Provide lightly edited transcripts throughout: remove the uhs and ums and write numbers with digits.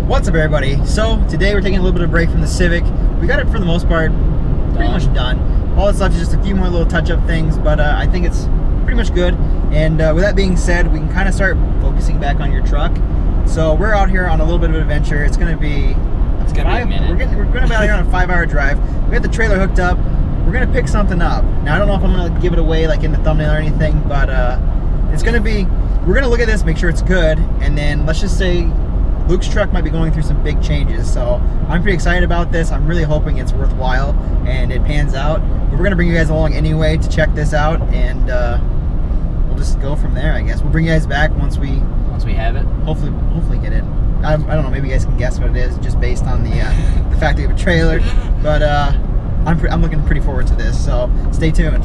What's up, everybody? So today we're taking a little bit of a break from the Civic. We got it for the most part pretty much done. All that's left is just a few more little touch-up things, but I think it's pretty much good. And with that being said, we can kind of start focusing back on your truck. So we're out here on a little bit of an adventure. It's going to be a minute. We're going to be out here on a 5-hour drive. We got the trailer hooked up. We're going to pick something up. Now I don't know if I'm going to give it away like in the thumbnail or anything, but it's going to be. We're going to look at this, make sure it's good, and then let's just say Luke's truck might be going through some big changes, so I'm pretty excited about this. I'm really hoping it's worthwhile and it pans out. But we're gonna bring you guys along anyway to check this out, and we'll just go from there. I guess we'll bring you guys back once we have it. Hopefully get it. I don't know. Maybe you guys can guess what it is just based on the fact that we have a trailer. But I'm looking pretty forward to this. So stay tuned.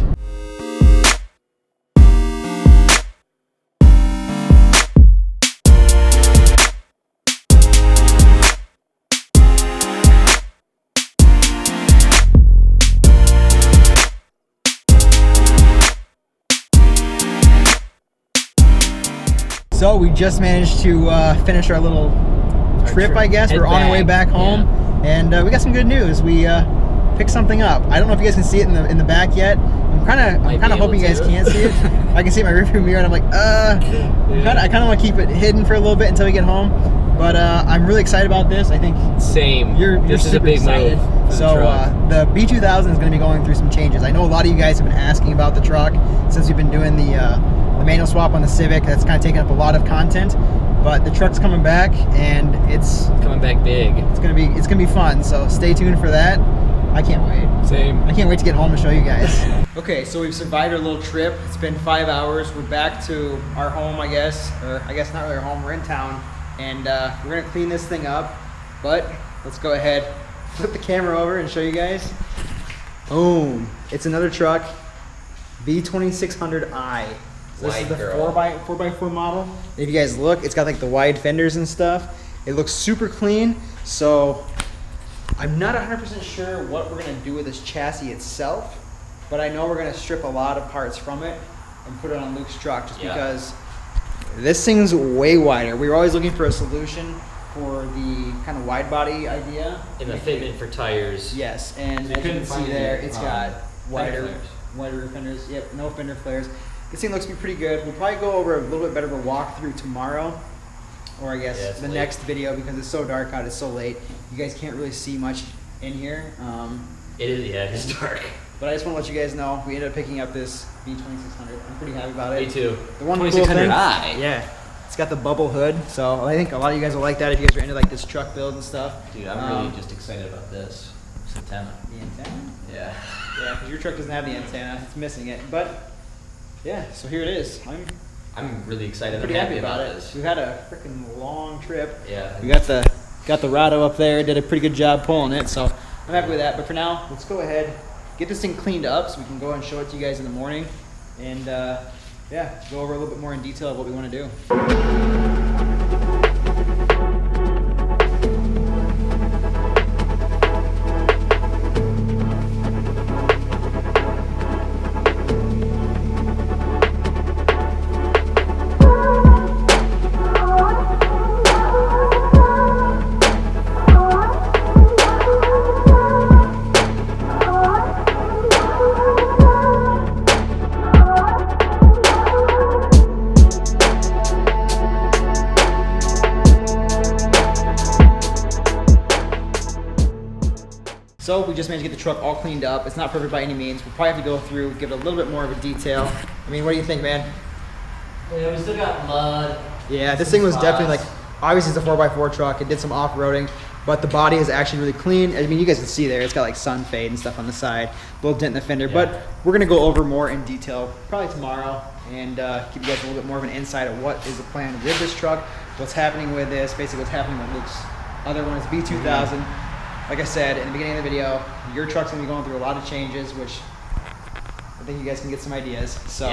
So we just managed to finish our little trip, I guess. We're on our way back home, and we got some good news. We picked something up. I don't know if you guys can see it in the back yet. I'm kind of hoping you guys can't see it. I can see my rearview mirror, and I'm like, I kind of want to keep it hidden for a little bit until we get home. But I'm really excited about this. I think same. This is a big excited. Move. So the B2000 is going to be going through some changes. I know a lot of you guys have been asking about the truck since we've been doing the manual swap on the Civic. That's kind of taking up a lot of content, but the truck's coming back, and it's coming back big. It's gonna be fun. So stay tuned for that. I can't wait. Same. I can't wait to get home and show you guys. Okay, so we've survived our little trip. It's been 5 hours. We're back to our home, I guess, or I guess not really our home. We're in town, and we're gonna clean this thing up. But let's go ahead, flip the camera over, and show you guys. Boom! It's another truck, B2600i. This is the 4x4 model. If you guys look, it's got like the wide fenders and stuff. It looks super clean. So I'm not 100% sure what we're gonna do with this chassis itself, but I know we're gonna strip a lot of parts from it and put it on Luke's truck just because this thing's way wider. We were always looking for a solution for the kind of wide body idea. And the fitment for tires. Yes, and as you can see there, it's got wider fenders. Yep, no fender flares. This thing looks to be pretty good. We'll probably go over a little bit better of a walkthrough tomorrow, or I guess the next video, because it's so dark out, it's so late. You guys can't really see much in here. It is, yeah, it's dark. But I just want to let you guys know, we ended up picking up this B2600. I'm pretty happy about it. Me too. The one 2600i. Yeah, it's got the bubble hood, so I think a lot of you guys will like that if you guys are into like this truck build and stuff. Dude, I'm really just excited about this. This antenna. The antenna? Yeah. Yeah, because your truck doesn't have the antenna. It's missing it, but. Yeah, so here it is. I'm really excited. Pretty happy about it. We've had a freaking long trip. Yeah. We got the Rado up there. Did a pretty good job pulling it, so I'm happy with that. But for now, let's go ahead, get this thing cleaned up so we can go and show it to you guys in the morning, and yeah, go over a little bit more in detail of what we want to do. So we just managed to get the truck all cleaned up. It's not perfect by any means. We'll probably have to go through, give it a little bit more of a detail. I mean, what do you think, man? Yeah, we still got mud. Yeah, this thing was definitely like, obviously it's a 4x4 truck. It did some off-roading, but the body is actually really clean. I mean, you guys can see there, it's got like sun fade and stuff on the side, a little dent in the fender, but we're gonna go over more in detail probably tomorrow and give you guys a little bit more of an insight of what is the plan with this truck, what's happening with this, basically what's happening with Luke's other one is B2000. Like I said in the beginning of the video, your truck's gonna be going through a lot of changes, which I think you guys can get some ideas. So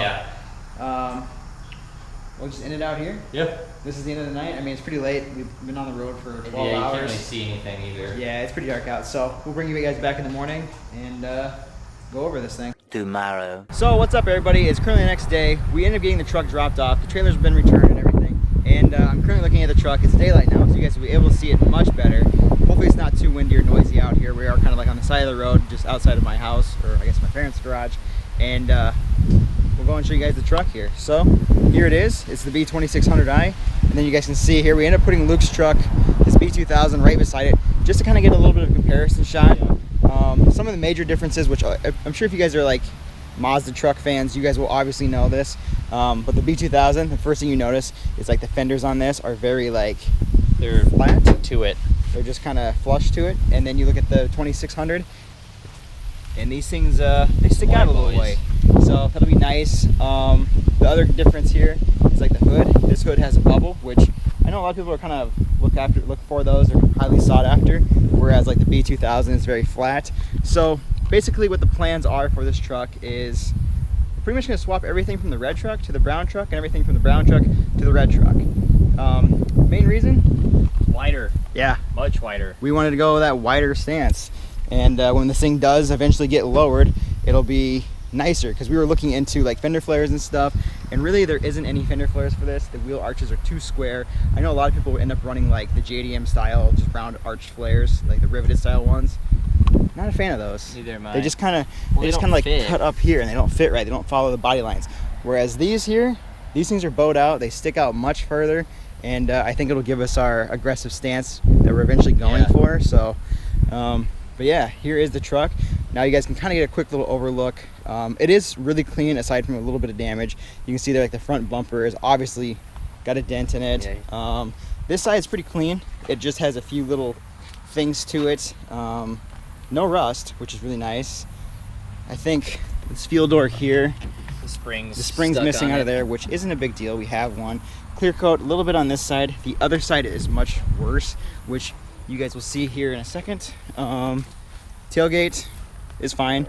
we'll just end it out here. Yep. This is the end of the night. I mean, it's pretty late. We've been on the road for 12 hours. Yeah, you can't really see anything either. Yeah, it's pretty dark out. So we'll bring you guys back in the morning and go over this thing. Tomorrow. So what's up, everybody? It's currently the next day. We ended up getting the truck dropped off. The trailer's been returned and everything. And I'm currently looking at the truck. It's daylight now, so you guys will be able to see it much better. Hopefully it's not too windy or noisy out here. We are kind of like on the side of the road, just outside of my house, or I guess my parents' garage. And we'll go and show you guys the truck here. So here it is. It's the B2600i. And then you guys can see here, we end up putting Luke's truck, his B2000, right beside it, just to kind of get a little bit of a comparison shot. Some of the major differences, which I'm sure if you guys are like Mazda truck fans, you guys will obviously know this. But the B2000, the first thing you notice is like the fenders on this are very like, They're flat to it. They're just kind of flush to it. And then you look at the 2600, and these things, they stick out a little way. So that'll be nice. The other difference here is like the hood. This hood has a bubble, which I know a lot of people are kind of look for those. They're highly sought after. Whereas like the B2000 is very flat. So basically what the plans are for this truck is we're pretty much going to swap everything from the red truck to the brown truck, and everything from the brown truck to the red truck. Main reason? Wider. Yeah. Much wider. We wanted to go with that wider stance. And when this thing does eventually get lowered, it'll be nicer, because we were looking into like fender flares and stuff, and really there isn't any fender flares for this. The wheel arches are too square. I know a lot of people end up running like the JDM style, just round arched flares, like the riveted style ones. Not a fan of those. Neither am I. They just kind of don't like fit. cut up here, and they don't fit right. They don't follow the body lines. Whereas these here, these things are bowed out. They stick out much further, and I think it'll give us our aggressive stance that we're eventually going for. So, but yeah, here is the truck. Now you guys can kind of get a quick little overlook. It is really clean aside from a little bit of damage. You can see there like the front bumper is obviously got a dent in it. Yeah. This side is pretty clean. It just has a few little things to it. No rust, which is really nice. I think this fuel door here, The spring's spring's stuck missing on out it. of there, which isn't a big deal. We have one. Clear coat a little bit on this side. The other side is much worse, which you guys will see here in a second. Tailgate is fine.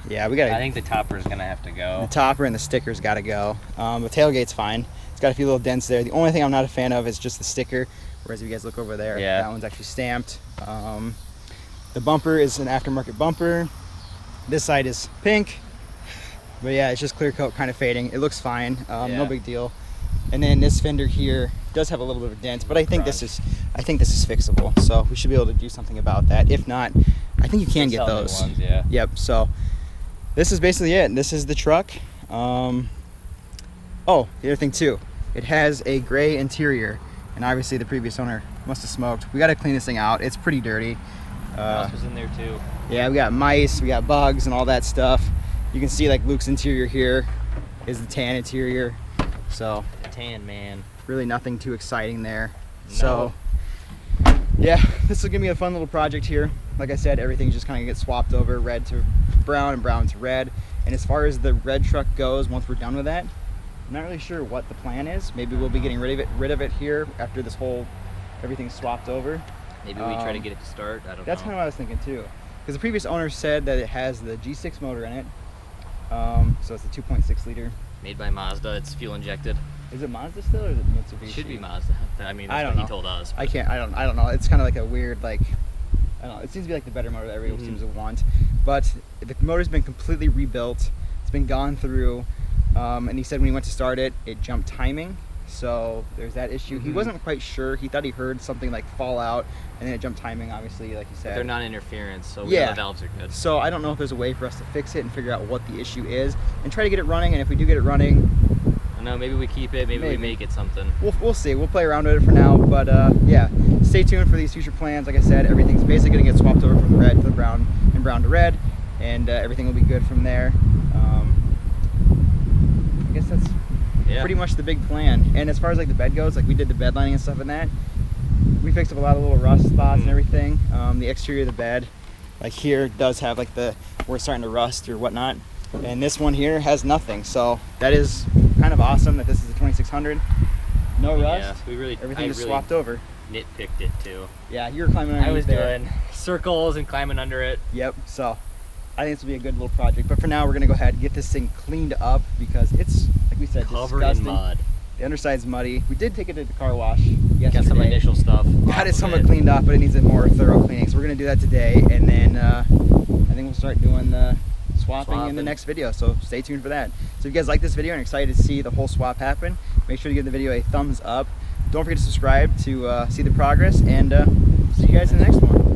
Yeah, we got I think the topper's gonna have to go. the topper and the stickers got to go. The tailgate's fine. It's got a few little dents there. The only thing I'm not a fan of is just the sticker. Whereas if you guys look over there, Yeah. that one's actually stamped. The bumper is an aftermarket bumper. This side is pink. But yeah, it's just clear coat kind of fading. It looks fine. No Yeah. big deal. And then this fender here does have a little bit of a dent, but I think this is fixable. So we should be able to do something about that. If not, I think you can get Sell new those. ones, yeah. Yep. So this is basically it. This is the truck. Oh, the other thing too, it has a gray interior, and obviously the previous owner must have smoked. We got to clean this thing out. It's pretty dirty. Mouse was in there too. Yeah, we got mice, we got bugs, and all that stuff. You can see like Luke's interior here is the tan interior. So The tan man. really nothing too exciting there. No. So yeah, this is gonna be a fun little project here. Like I said, everything just kind of gets swapped over, red to brown and brown to red. And as far as the red truck goes, once we're done with that, I'm not really sure what the plan is. Maybe we'll be getting rid of it here after this whole everything's swapped over. Maybe we try to get it to start. I don't That's know. kind of what I was thinking too, because the previous owner said that it has the G6 motor in it. So it's a 2.6 liter. Made by Mazda. It's fuel injected. Is it Mazda still, or is it Mitsubishi? It should be Mazda. I mean, I that's don't what know. he told us. I don't know. It's kind of like a weird, like, I don't know. It seems to be like the better motor that everybody seems to want. But the motor's been completely rebuilt. It's been gone through. And he said when he went to start it, it jumped timing. So there's that issue. He wasn't quite sure. He thought he heard something like fall out, and then it jumped timing, obviously, like you said. They're non-interference, so Yeah. the valves are good. So I don't know if there's a way for us to fix it and figure out what the issue is and try to get it running. And if we do get it running, I know, maybe we keep it, maybe we make it something. we'll see. We'll play around with it for now. But yeah, stay tuned for these future plans. Like I said, everything's basically going to get swapped over from the red to the brown and brown to red, and everything will be good from there. I guess that's pretty much the big plan. And as far as like the bed goes, like we did the bed lining and stuff in that, we fixed up a lot of little rust spots and everything. The exterior of the bed, like here, does have like where it's starting to rust or whatnot. And this one here has nothing. So that is kind of awesome that this is a 2600. No rust. Yeah, Everything I is really swapped over. nitpicked it too. Yeah, you were climbing underneath I was there. doing circles and climbing under it. Yep. So I think this will be a good little project. But for now, we're gonna go ahead and get this thing cleaned up because it's, like we said, Covered disgusting. in mud. The underside's muddy. We did take it to the car wash yesterday. Got some initial stuff. Got it off of somewhat cleaned up, but it needs a more thorough cleaning. So we're gonna do that today, and then I think we'll start doing the swapping in the next video. So stay tuned for that. So if you guys like this video and are excited to see the whole swap happen, make sure to give the video a thumbs up. Don't forget to subscribe to see the progress, and see you guys in the next one.